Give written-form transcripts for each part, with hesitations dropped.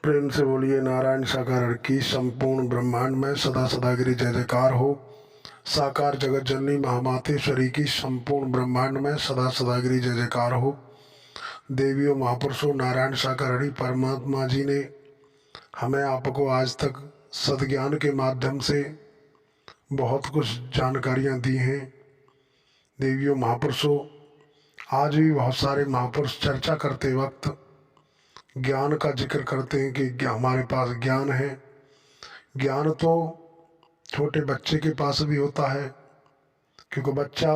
प्रेम से बोलिए नारायण साकार की संपूर्ण ब्रह्मांड में सदा सदागिरी जय जयकार हो। साकार जगत जननी महामातेश्वरी की संपूर्ण ब्रह्मांड में सदा सदागिरी जय जयकार हो। देवियों महापुरुषों नारायण साकार परमात्मा जी ने हमें आपको आज तक सद्ज्ञान के माध्यम से बहुत कुछ जानकारियाँ दी हैं। देवियों महापुरुषों, आज भी बहुत सारे महापुरुष चर्चा करते वक्त ज्ञान का जिक्र करते हैं कि हमारे पास ज्ञान है। ज्ञान तो छोटे बच्चे के पास भी होता है, क्योंकि बच्चा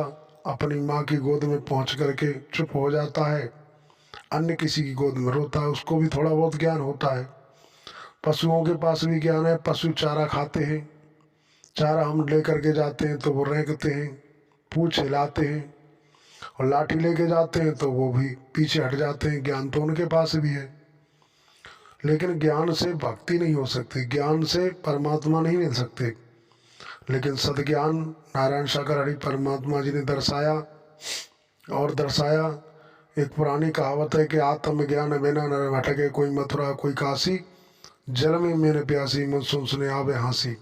अपनी माँ की गोद में पहुँच करके चुप हो जाता है, अन्य किसी की गोद में रोता है, उसको भी थोड़ा बहुत ज्ञान होता है। पशुओं के पास भी ज्ञान है। पशु चारा खाते हैं, चारा हम ले करके जाते हैं तो वो रेंगते हैं, पूँछ हिलाते हैं, और लाठी लेके जाते हैं तो वो भी पीछे हट जाते हैं। ज्ञान तो उनके पास भी है, लेकिन ज्ञान से भक्ति नहीं हो सकती, ज्ञान से परमात्मा नहीं मिल सकते। लेकिन सद्ज्ञान नारायण साकार परमात्मा जी ने दर्शाया और दर्शाया। एक पुरानी कहावत है कि आत्मज्ञान बिना न भटके कोई मथुरा कोई काशी, जल में मैंने प्यासी मुझ सुन सुने आवे हंसी।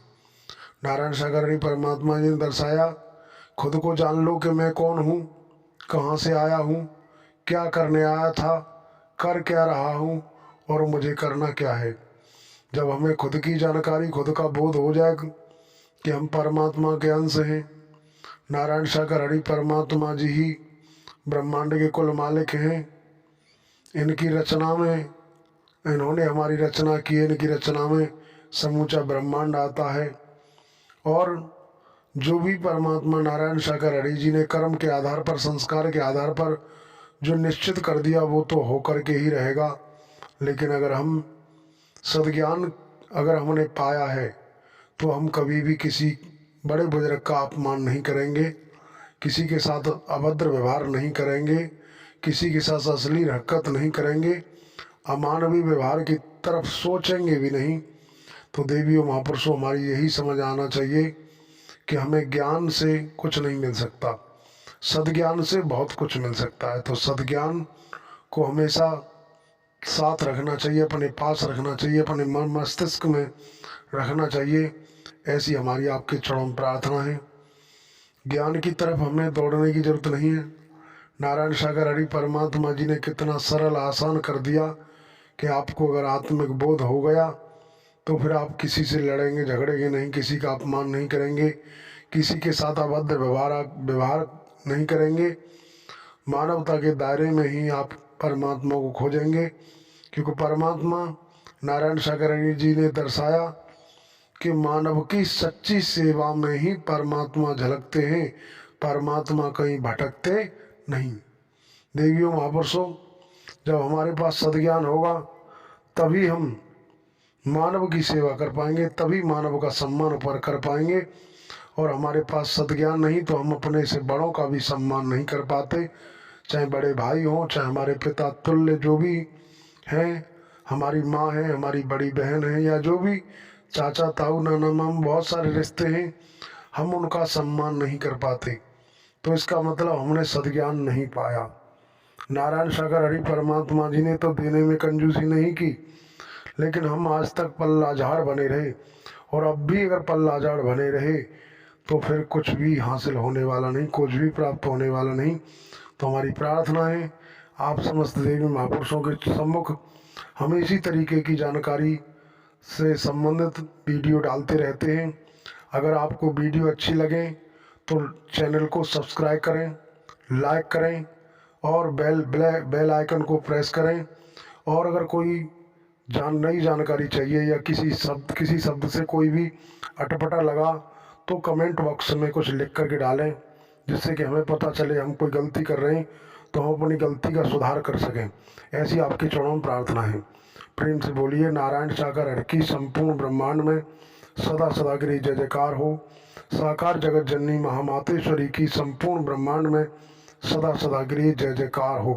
नारायण सागर परमात्मा जी ने दर्शाया, खुद को जान लो कि मैं कौन हूँ, कहाँ से आया हूँ, क्या करने आया था, कर क्या रहा हूँ और मुझे करना क्या है। जब हमें खुद की जानकारी, खुद का बोध हो जाए कि हम परमात्मा के अंश हैं, नारायण सागर परमात्मा जी ही ब्रह्मांड के कुल मालिक हैं। इनकी रचना में, इन्होंने हमारी रचना की है, इनकी रचना में समूचा ब्रह्मांड आता है। और जो भी परमात्मा नारायण सागर जी ने कर्म के आधार पर, संस्कार के आधार पर जो निश्चित कर दिया वो तो होकर के ही रहेगा। लेकिन अगर हम सद्ज्ञान अगर हमने पाया है तो हम कभी भी किसी बड़े बुजुर्ग का अपमान नहीं करेंगे, किसी के साथ अभद्र व्यवहार नहीं करेंगे, किसी के साथ अश्लील हरकत नहीं करेंगे, अमानवीय व्यवहार की तरफ सोचेंगे भी नहीं। तो देवियों महापुरुषों, हमारी यही समझ आना चाहिए कि हमें ज्ञान से कुछ नहीं मिल सकता, सद्ज्ञान से बहुत कुछ मिल सकता है। तो सद्ज्ञान को हमेशा साथ रखना चाहिए, अपने पास रखना चाहिए, अपने मन मस्तिष्क में रखना चाहिए। ऐसी हमारी आपके चरणों में प्रार्थना है। ज्ञान की तरफ हमें दौड़ने की जरूरत नहीं है। नारायण सागर परमात्मा जी ने कितना सरल आसान कर दिया कि आपको अगर आत्मिक बोध हो गया तो फिर आप किसी से लड़ेंगे झगड़ेंगे नहीं, किसी का अपमान नहीं करेंगे, किसी के साथ अभद्र व्यवहार नहीं करेंगे। मानवता के दायरे में ही आप परमात्मा को खोजेंगे, क्योंकि परमात्मा नारायण सागर जी ने दर्शाया कि मानव की सच्ची सेवा में ही परमात्मा झलकते हैं, परमात्मा कहीं भटकते नहीं। देवियों महापुरुषों, जब हमारे पास सद्ज्ञान होगा तभी हम मानव की सेवा कर पाएंगे, तभी मानव का सम्मान ऊपर कर पाएंगे। और हमारे पास सद्ज्ञान नहीं तो हम अपने से बड़ों का भी सम्मान नहीं कर पाते, चाहे बड़े भाई हों, चाहे हमारे पिता तुल्य जो भी हैं, हमारी माँ है, हमारी बड़ी बहन है, या जो भी चाचा ताऊ नाना माम बहुत सारे रिश्ते हैं, हम उनका सम्मान नहीं कर पाते। तो इसका मतलब हमने सद्ज्ञान नहीं पाया। नारायण सागर परमात्मा जी ने तो देने में कंजूसी नहीं की, लेकिन हम आज तक पल्ला झाड़ बने रहे, और अब भी अगर पल्ला झाड़ बने रहे तो फिर कुछ भी हासिल होने वाला नहीं, कुछ भी प्राप्त होने वाला नहीं। तो हमारी प्रार्थना है आप समस्त देवी महापुरुषों के सम्मुख हम इसी तरीके की जानकारी से संबंधित वीडियो डालते रहते हैं। अगर आपको वीडियो अच्छी लगे तो चैनल को सब्सक्राइब करें, लाइक करें और बेल आइकन को प्रेस करें। और अगर कोई नई जानकारी चाहिए या किसी शब्द से कोई भी अटपटा लगा तो कमेंट बॉक्स में कुछ लिख करके डालें, जिससे कि हमें पता चले हम कोई गलती कर रहे हैं तो हम अपनी गलती का सुधार कर सकें। ऐसी आपके चरणों में प्रार्थना है। प्रेम से बोलिए नारायण सागर की संपूर्ण ब्रह्मांड में सदा सदागिरी जय जयकार हो। साकार जगत जननी महामातेश्वरी की संपूर्ण ब्रह्मांड में सदा सदागिरी जय जयकार हो।